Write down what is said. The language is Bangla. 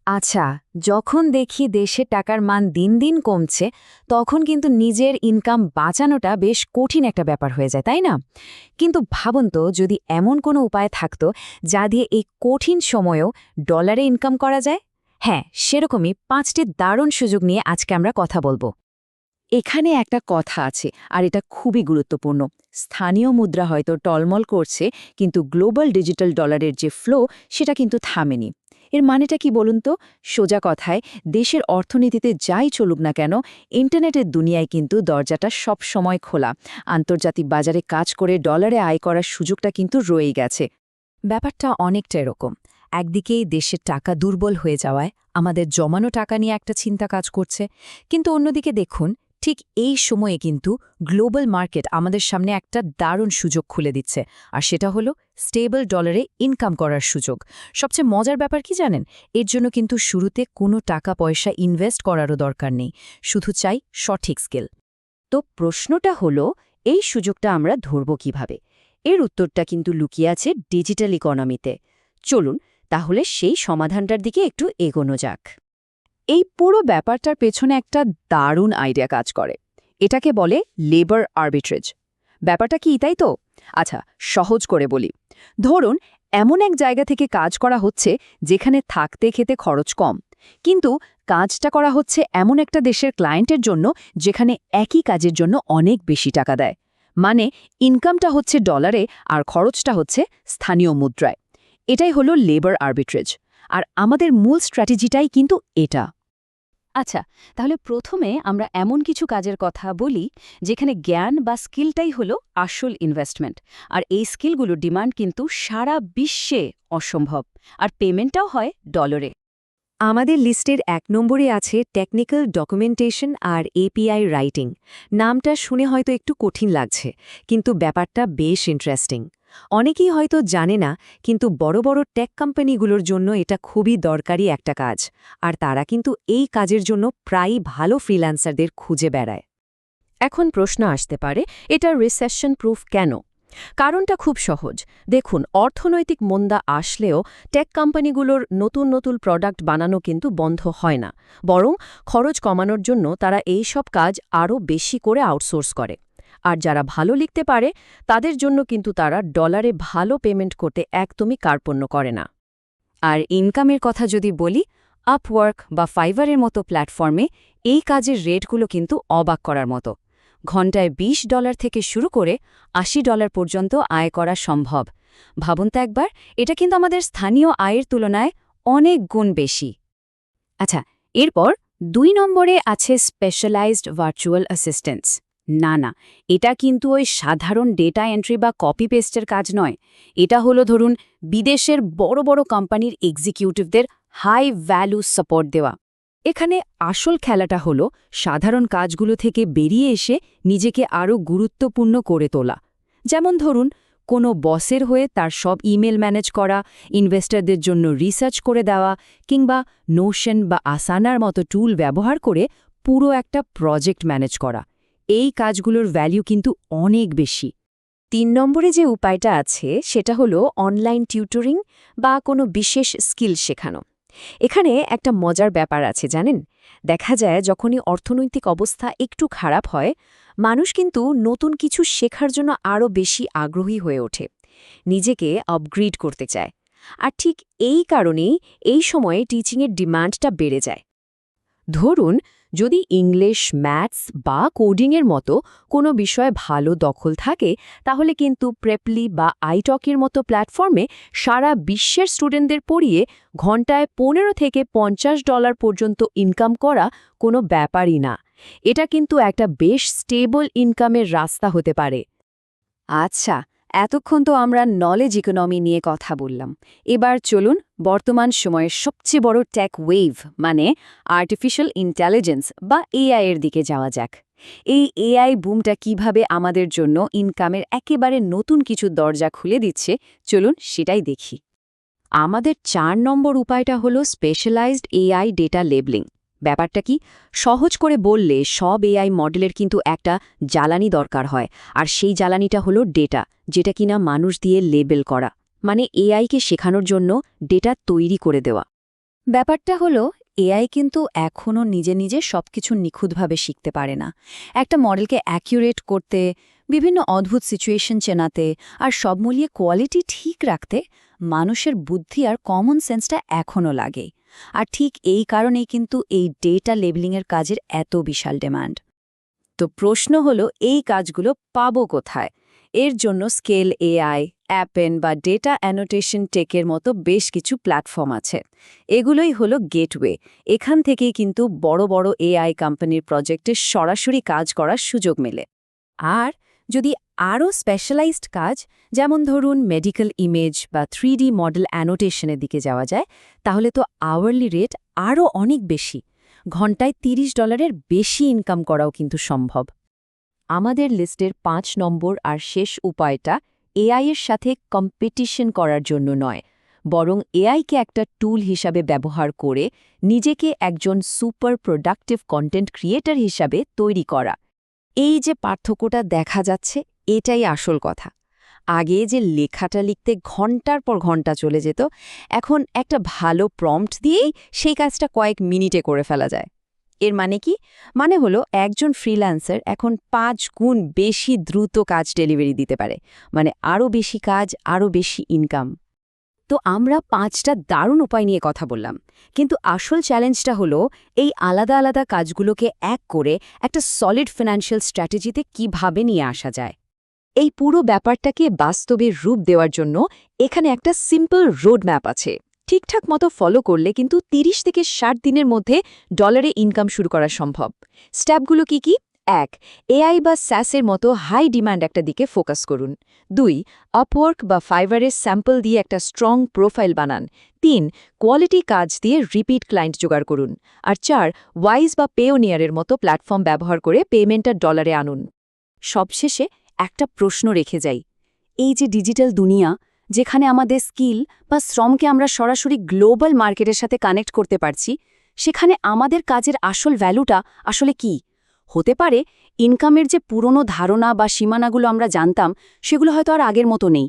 আচ্ছা, যখন দেখি দেশের টাকার মান দিন দিন কমছে তখন কিন্তু নিজের ইনকাম বাঁচানোটা বেশ কঠিন একটা ব্যাপার হয়ে যায়, তাই না? কিন্তু ভাবুন তো, যদি এমন কোনো উপায় থাকতো যা দিয়ে এই কঠিন সময়েও ডলারে ইনকাম করা যায়। হ্যাঁ, সেরকমই ৫টি দারুণ সুযোগ নিয়ে আজকে আমরা কথা বলবো। এখানে একটা কথা আছে, আর এটা খুবই গুরুত্বপূর্ণ। স্থানীয় মুদ্রা হয়তো টলমল করছে, কিন্তু গ্লোবাল ডিজিটাল ডলারের যে ফ্লো, সেটা কিন্তু থামেনি। এর মানেটা কি বলুন তো? সোজা কথায়, দেশের অর্থনীতিতে যাই চলুক না কেন, ইন্টারনেটের দুনিয়ায় কিন্তু দরজাটা সব সময় খোলা। আন্তর্জাতিক বাজারে কাজ করে ডলারে আয় করার সুযোগটা কিন্তু রয়েই গেছে। ব্যাপারটা অনেকটা এরকম। একদিকেই দেশের টাকা দুর্বল হয়ে যাওয়ায় আমাদের জমানো টাকা নিয়ে একটা চিন্তা কাজ করছে, কিন্তু অন্যদিকে দেখুন, ঠিক এই সময়ে কিন্তু গ্লোবাল মার্কেট আমাদের সামনে একটা দারুণ সুযোগ খুলে দিচ্ছে, আর সেটা হলো স্টেবল ডলারে ইনকাম করার সুযোগ। সবচেয়ে মজার ব্যাপার কি জানেন? এর জন্য কিন্তু শুরুতে কোনো টাকা পয়সা ইনভেস্ট করারও দরকার নেই, শুধু চাই সঠিক স্কিল। তো প্রশ্নটা হলো, এই সুযোগটা আমরা ধরব কিভাবে? এর উত্তরটা কিন্তু লুকিয়ে আছে ডিজিটাল ইকোনমিতে। চলুন তাহলে সেই সমাধানটার দিকে একটু এগোনো যাক। এই পুরো ব্যাপারটার পেছনে একটা দারুণ আইডিয়া কাজ করে। এটাকে বলে লেবার আর্বিট্রেজ। ব্যাপারটা কি, তাই তো? আচ্ছা, সহজ করে বলি। ধরুন, এমন এক জায়গা থেকে কাজ করা হচ্ছে যেখানে থাকতে খেতে খরচ কম, কিন্তু কাজটা করা হচ্ছে এমন একটা দেশের ক্লায়েন্টের জন্য যেখানে একই কাজের জন্য অনেক বেশি টাকা দেয়। মানে ইনকামটা হচ্ছে ডলারে আর খরচটা হচ্ছে স্থানীয় মুদ্রায়। এটাই হলো লেবার আর্বিট্রেজ। আর আমাদের মূল স্ট্র্যাটেজিটাই কিন্তু এটা। আচ্ছা, তাহলে প্রথমে আমরা এমন কিছু কাজের কথা বলি যেখানে জ্ঞান বা স্কিলটাই হলো আসল ইনভেস্টমেন্ট, আর এই স্কিলগুলোর ডিমান্ড কিন্তু সারা বিশ্বে অসম্ভব, আর পেমেন্টটাও হয় ডলারে। আমাদের লিস্টের ১ নম্বরে আছে টেকনিক্যাল ডকুমেন্টেশন আর এপিআই রাইটিং। নামটা শুনে হয়তো একটু কঠিন লাগছে, কিন্তু ব্যাপারটা বেশ ইন্টারেস্টিং। অনেকেই হয়তো জানে না, কিন্তু বড় বড় টেক কোম্পানিগুলোর জন্য এটা খুবই দরকারি একটা কাজ, আর তারা কিন্তু এই কাজের জন্য প্রায়ই ভালো ফ্রিল্যান্সারদের খুঁজে বেড়ায়। এখন প্রশ্ন আসতে পারে, এটা রিসেশন প্রুফ কেন? কারণটা খুব সহজ। দেখুন, অর্থনৈতিক মন্দা আসলেও টেক কোম্পানিগুলোর নতুন নতুন প্রোডাক্ট বানানো কিন্তু বন্ধ হয় না, বরং খরচ কমানোর জন্য তারা এই সব কাজ আরও বেশি করে আউটসোর্স করে। আর যারা ভালো লিখতে পারে তাদের জন্য কিন্তু তারা ডলারে ভালো পেমেন্ট করতে একদমই কার্পণ্য করে না। আর ইনকামের কথা যদি বলি, আপওয়ার্ক বা ফাইভারের মতো প্ল্যাটফর্মে এই কাজের রেটগুলো কিন্তু অবাক করার মতো। ঘণ্টায় $20 থেকে শুরু করে $80 পর্যন্ত আয় করা সম্ভব। ভাবুন তো একবার, এটা কিন্তু আমাদের স্থানীয় আয়ের তুলনায় অনেক গুণ বেশি। আচ্ছা, এরপর ২ নম্বরে আছে স্পেশালাইজড ভার্চুয়াল অ্যাসিস্ট্যান্স। না, এটা কিন্তু ওই সাধারণ ডেটা এন্ট্রি বা কপি পেস্টের কাজ নয়। এটা হলো, ধরুন, বিদেশের বড় বড় কোম্পানির এক্সিকিউটিভদের হাই ভ্যালু সাপোর্ট দেওয়া। এখানে আসল খেলাটা হলো সাধারণ কাজগুলো থেকে বেরিয়ে এসে নিজেকে আরও গুরুত্বপূর্ণ করে তোলা। যেমন ধরুন, কোনো বসের হয়ে তার সব ইমেল ম্যানেজ করা, ইনভেস্টরদের জন্য রিসার্চ করে দেওয়া, কিংবা নোশন বা আসানার মতো টুল ব্যবহার করে পুরো একটা প্রজেক্ট ম্যানেজ করা। এই কাজগুলোর ভ্যালু কিন্তু অনেক বেশি। ৩ নম্বরে যে উপায়টা আছে সেটা হলো অনলাইন টিউটরিং বা কোনো বিশেষ স্কিল শেখানো। এখানে একটা মজার ব্যাপার আছে জানেন? দেখা যায় যখনই অর্থনৈতিক অবস্থা একটু খারাপ হয়, মানুষ কিন্তু নতুন কিছু শেখার জন্য আরও বেশি আগ্রহী হয়ে ওঠে, নিজেকে আপগ্রেড করতে চায়। আর ঠিক এই কারণেই এই সময়ে টিচিংয়ের ডিমান্ডটা বেড়ে যায়। ধরুন, যদি ইংলিশ, ম্যাথস বা কোডিংয়ের মতো কোনো বিষয়ে ভালো দখল থাকে, তাহলে কিন্তু প্রেপলি বা আইটকের মতো প্ল্যাটফর্মে সারা বিশ্বের স্টুডেন্টদের পড়িয়ে ঘণ্টায় $15 থেকে $50 পর্যন্ত ইনকাম করা কোনো ব্যাপারই না। এটা কিন্তু একটা বেশ স্টেবল ইনকামের রাস্তা হতে পারে। আচ্ছা, এতক্ষণ তো আমরা নলেজ ইকোনমি নিয়ে কথা বললাম। এবার চলুন বর্তমান সময়ের সবচেয়ে বড় টেক ওয়েভ, মানে আর্টিফিশিয়াল ইন্টেলিজেন্স বা এআই এর দিকে যাওয়া যাক। এই এআই বুমটা কিভাবে আমাদের জন্য ইনকামের একেবারে নতুন কিছু দরজা খুলে দিচ্ছে, চলুন সেটাই দেখি। আমাদের ৪ নম্বর উপায়টা হলো স্পেশালাইজড এআই ডেটা লেবলিং। ব্যাপারটা কি? সহজ করে বললে, সব এআই মডেলের কিন্তু একটা জ্বালানি দরকার হয়, আর সেই জ্বালানিটা হলো ডেটা, যেটা কিনা মানুষ দিয়ে লেবেল করা। মানে এআইকে শেখানোর জন্য ডেটা তৈরি করে দেওয়া। ব্যাপারটা হলো এআই কিন্তু এখনও নিজে নিজে সবকিছু নিখুঁতভাবে শিখতে পারে না। একটা মডেলকে অ্যাকিউরেট করতে, বিভিন্ন অদ্ভুত সিচুয়েশন চেনাতে আর সব মিলিয়ে কোয়ালিটি ঠিক রাখতে মানুষের বুদ্ধি আর কমন সেন্সটা এখনও লাগে। আর ঠিক এই কারণেই কিন্তু এই ডেটা লেবেলিংয়ের কাজের এত বিশাল ডিমান্ড। তো প্রশ্ন হলো, এই কাজগুলো পাবো কোথায়? এর জন্য স্কেল এআই, অ্যাপেন বা ডেটা অ্যানোটেশন টেকের মতো বেশ কিছু প্ল্যাটফর্ম আছে। এগুলোই হলো গেটওয়ে। এখান থেকেই কিন্তু বড় বড় এআই কোম্পানির প্রজেক্টে সরাসরি কাজ করার সুযোগ মেলে। আর যদি আরও স্পেশালাইজড কাজ, যেমন ধরুন মেডিকেল ইমেজ বা 3D মডেল অ্যানোটেশনের দিকে যাওয়া যায়, তাহলে তো আওয়ারলি রেট আরও অনেক বেশি। ঘন্টায় $30 বেশি ইনকাম করাও কিন্তু সম্ভব। আমাদের লিস্টের 5 নম্বর আর শেষ উপায়টা এআইয়ের সাথে কম্পিটিশন করার জন্য নয়, বরং এআইকে একটা টুল হিসাবে ব্যবহার করে নিজেকে একজন সুপার প্রোডাক্টিভ কন্টেন্ট ক্রিয়েটর হিসাবে তৈরি করা। এই যে পার্থক্যটা দেখা যাচ্ছে, এটাই আসল কথা। আগে যে লেখাটা লিখতে ঘন্টার পর ঘন্টা চলে যেত, এখন একটা ভালো প্রম্পট দিয়েই সেই কাজটা কয়েক মিনিটে করে ফেলা যায়। এর মানে কি? মানে হলো একজন ফ্রিল্যান্সার এখন 5 গুণ বেশি দ্রুত কাজ ডেলিভারি দিতে পারে। মানে আরও বেশি কাজ, আরও বেশি ইনকাম। তো আমরা 5টা দারুণ উপায় নিয়ে কথা বললাম, কিন্তু আসল চ্যালেঞ্জটা হলো এই আলাদা আলাদা কাজগুলোকে এক করে একটা সলিড ফিনান্সিয়াল স্ট্র্যাটেজিতে কিভাবে নিয়ে আসা যায়। এই পুরো ব্যাপারটাকে বাস্তবে রূপ দেওয়ার জন্য এখানে একটা সিম্পল রোডম্যাপ আছে। ঠিকঠাক মতো ফলো করলে কিন্তু 30 থেকে 60 দিনের মধ্যে ডলারে ইনকাম শুরু করা সম্ভব। স্টেপগুলো কি কি? 1. এআই বা স্যাসের মতো হাই ডিমান্ড একটা দিকে ফোকাস করুন। 2. আপওয়ার্ক বা ফাইভারের স্যাম্পল দিয়ে একটা স্ট্রং প্রোফাইল বানান। 3. কোয়ালিটি কাজ দিয়ে রিপিট ক্লায়েন্ট জোগাড় করুন। আর 4. ওয়াইজ বা পেওনিয়ারের মতো প্ল্যাটফর্ম ব্যবহার করে পেমেন্টটা ডলারে আনুন। সবশেষে একটা প্রশ্ন রেখে যাই, এই যে ডিজিটাল দুনিয়া, যেখানে আমাদের স্কিল বা শ্রমকে আমরা সরাসরি গ্লোবাল মার্কেটের সাথে কানেক্ট করতে পারছি, সেখানে আমাদের কাজের আসল ভ্যালুটা আসলে কি হতে পারে? ইনকামের যে পুরনো ধারণা বা সীমানাগুলো আমরা জানতাম, সেগুলো হয়তো আর আগের মতো নেই।